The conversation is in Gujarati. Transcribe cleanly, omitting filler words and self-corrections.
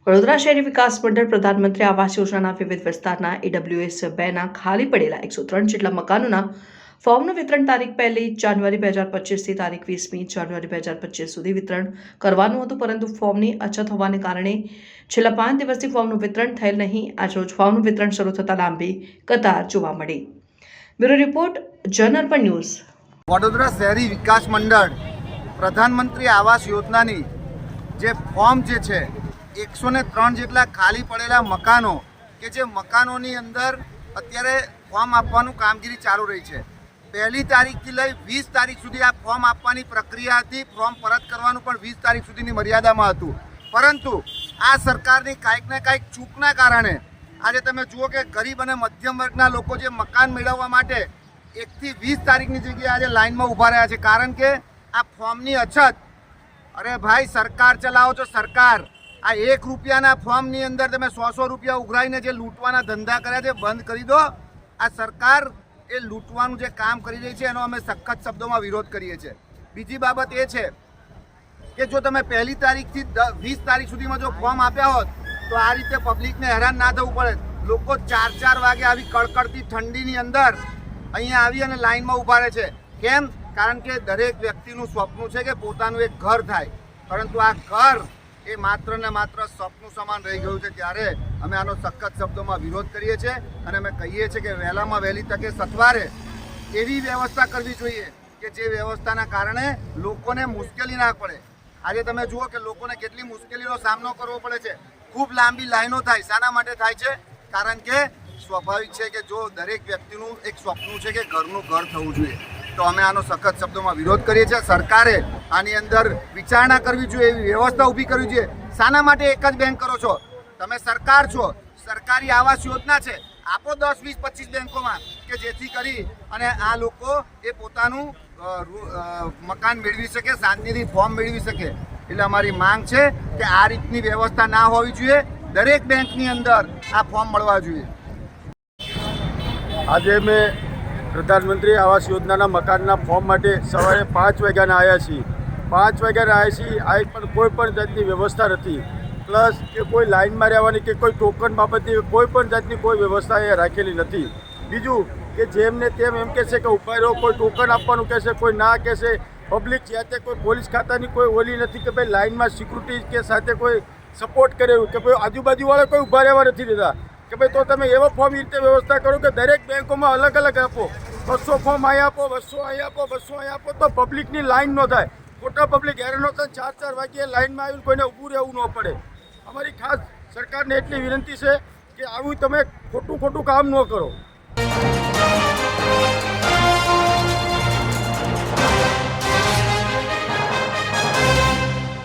વડોદરા શહેરી વિકાસ મંડળ પ્રધાનમંત્રી આવાસ યોજનાના વિવિધ વિસ્તારના AWS 2ના ખાલી પડેલા 103 જેટલા મકાનોના ફોર્મનું વિતરણ તારીખ 1 જાન્યુઆરી 2025થી તારીખ 20મી જાન્યુઆરી 2025 સુધી વિતરણ કરવાનું હતું, પરંતુ ફોર્મની અછત હોવાને કારણે છેલ્લા 5 દિવસથી ફોર્મનું વિતરણ થયેલ નહીં. આજરોજ ફોર્મનું વિતરણ શરૂ થતાં લાંબી કતાર જોવા મળી. બ્યુરો રિપોર્ટ, જનઅર્બન ન્યૂઝ. વડોદરા શહેરી વિકાસ મંડળ પ્રધાનમંત્રી આવાસ યોજનાની જે ફોર્મ જે છે 103 જેટલા ખાલી પડેલા મકાનો કે જે મકાનોની અંદર અત્યારે ફોર્મ આપવાનું કામગીરી ચાલુ રહી છે. 1 તારીખથી લઈ 20 તારીખ સુધી આ ફોર્મ આપવાની પ્રક્રિયા હતી. ફોર્મ પરત કરવાનું પણ 20 તારીખ સુધીની મર્યાદામાં હતું, પરંતુ આ સરકારની કાંઈક ને કાંઈક ચૂકના કારણે આજે તમે જુઓ કે ગરીબ અને મધ્યમ વર્ગના લોકો જે મકાન મેળવવા માટે 1 થી 20 તારીખની જગ્યાએ આજે લાઇનમાં ઊભા રહ્યા છે, કારણ કે આ ફોર્મની અછત. અરે ભાઈ, સરકાર ચલાવો છો સરકાર. આ 1 રૂપિયાના ફોર્મની અંદર તમે 100 રૂપિયા ઉઘરાઈને જે લૂંટવાના ધંધા કર્યા છે બંધ કરી દો. આ સરકાર એ લૂંટવાનું જે કામ કરી રહી છે એનો અમે સખત શબ્દોમાં વિરોધ કરીએ છીએ. બીજી બાબત એ છે કે જો તમે 1 તારીખથી 20 તારીખ સુધીમાં જો ફોર્મ આપ્યા હોત તો આ રીતે પબ્લિકને હેરાન ના થવું પડે. લોકો 4 વાગે આવી કડકડતી ઠંડીની અંદર અહીંયા આવી અને લાઇનમાં ઊભા રહે છે. કેમ? કારણ કે દરેક વ્યક્તિનું સ્વપ્ન છે કે પોતાનું એક ઘર થાય, પરંતુ આ ઘર એ માત્ર ને માત્ર સ્વપ્ન સમાન રહી ગયું છે. ત્યારે અમે આનો સખત શબ્દોમાં વિરોધ કરીએ છીએ અને અમે કહીએ છીએ કે વહેલામાં વહેલી તકે સત્વરે એવી વ્યવસ્થા કરવી જોઈએ કે જે વ્યવસ્થાના કારણે લોકોને મુશ્કેલી ના પડે. આજે તમે જુઓ કે લોકોને કેટલી મુશ્કેલીનો સામનો કરવો પડે છે. ખૂબ લાંબી લાઈનો થાય. શાના માટે થાય છે? કારણ કે સ્વાભાવિક છે કે જો દરેક વ્યક્તિનું એક સ્વપ્ન છે કે ઘરનું ઘર થવું જોઈએ, તો અમે આનો સખત શબ્દોમાં વિરોધ કરીએ છીએ. સરકારે આની અંદર વિચારણા કરવી જોઈએ, એવી વ્યવસ્થા ઊભી કરવી જોઈએ. શાના માટે એક જ બેંક કરો છો? તમે સરકાર છો, સરકારી આવાસ યોજના છે, આપો 10, 20, 25 બેંકોમાં કે જેથી કરી અને આ લોકો એ પોતાનું મકાન મેળવી શકે, શાંતિથી ફોર્મ મેળવી શકે. એટલે અમારી માંગ છે કે આ રીતની વ્યવસ્થા ના હોવી જોઈએ. દરેક બેંકની અંદર આ ફોર્મ મળવા જોઈએ. આજે મેં પ્રધાનમંત્રી આવાસ યોજનાના મકાનના ફોર્મ માટે સવારે 5 વાગ્યાના આવ્યા છીએ. 5 વાગ્યાના આવ્યા છીએ. આ પણ કોઈ પણ જાતની વ્યવસ્થા નથી, પ્લસ કે કોઈ લાઇનમાં રહેવાની કે કોઈ ટોકન બાબતની કોઈ પણ જાતની કોઈ વ્યવસ્થા એ રાખેલી નથી. બીજું કે જેમને તેમ એમ કહેશે કે ઉભા રહો, કોઈ ટોકન આપવાનું કહેશે, કોઈ ના કહેશે. પબ્લિક છે તે કોઈ પોલીસ ખાતાની કોઈ ઓલી નથી કે ભાઈ લાઇનમાં સિક્યુરિટી કે સાથે કોઈ સપોર્ટ કરે કે ભાઈ આજુબાજુવાળા કોઈ ઊભા રહેવા નથી દેતા કે ભાઈ તો તમે એવો ફોર્મ એ રીતે વ્યવસ્થા કરો કે દરેક બેંકોમાં અલગ અલગ આપો. 200 ફોર્મ અહીં આપો, 200 અહીં આપો, 200 અહીં આપો, તો પબ્લિકની લાઈન ન થાય. ખોટા પબ્લિક હેરાન ન થાય. 4 વાગ્યે લાઈનમાં આવીને કોઈને ઊભું રહેવું ન પડે. અમારી ખાસ સરકારને એટલી વિનંતી છે કે આવું તમે ખોટું કામ ન કરો.